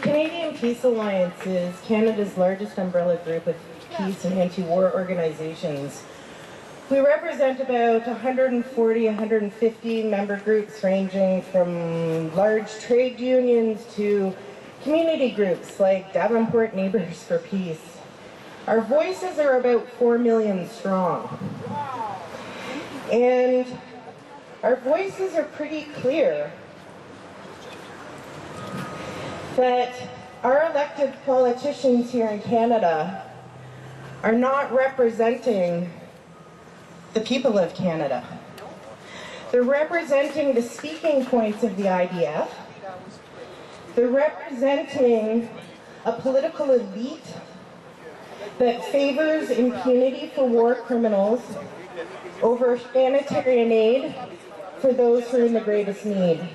Canadian Peace Alliance is Canada's largest umbrella group of peace and anti-war organizations. We represent about 140, 150 member groups ranging from large trade unions to community groups like Davenport Neighbours for Peace. Our voices are about 4 million strong. And our voices are pretty clear that our elected politicians here in Canada are not representing the people of Canada. They're representing the speaking points of the IDF. They're representing a political elite that favors impunity for war criminals over humanitarian aid for those who are in the greatest need.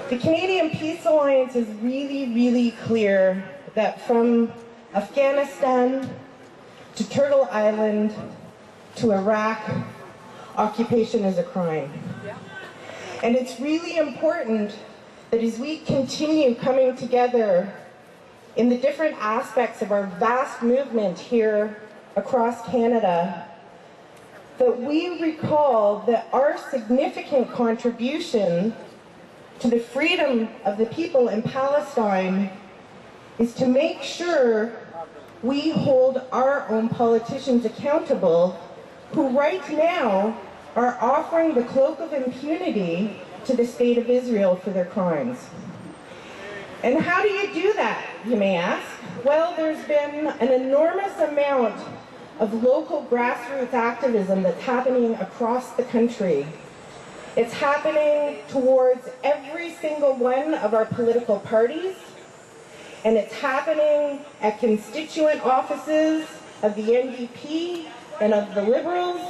The Canadian Peace Alliance is really, really clear that from Afghanistan to Turtle Island to Iraq, occupation is a crime. And it's really important that as we continue coming together in the different aspects of our vast movement here across Canada, that we recall that our significant contribution to the freedom of the people in Palestine is to make sure we hold our own politicians accountable who right now are offering the cloak of impunity to the state of Israel for their crimes. And how do you do that, you may ask? Well, there's been an enormous amount of local grassroots activism that's happening across the country. It's happening towards every single one of our political parties, and it's happening at constituent offices of the NDP and of the Liberals,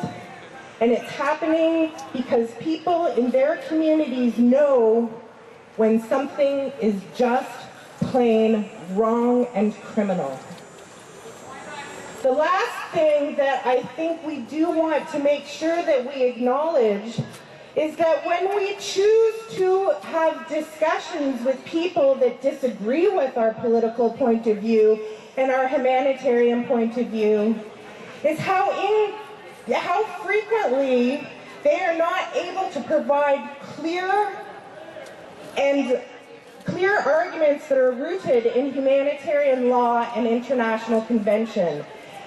and it's happening because people in their communities know when something is just plain wrong and criminal. The last thing that I think we do want to make sure that we acknowledge is that when we choose to have discussions with people that disagree with our political point of view and our humanitarian point of view, is how frequently they are not able to provide clear arguments that are rooted in humanitarian law and international convention.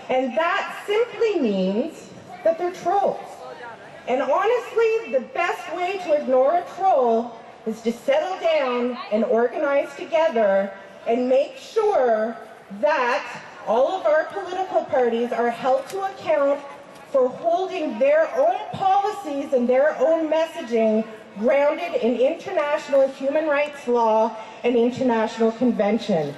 And that simply means that they're trolls. And honestly, the best way to ignore a troll is to settle down and organize together and make sure that all of our political parties are held to account for holding their own policies and their own messaging grounded in international human rights law and international convention.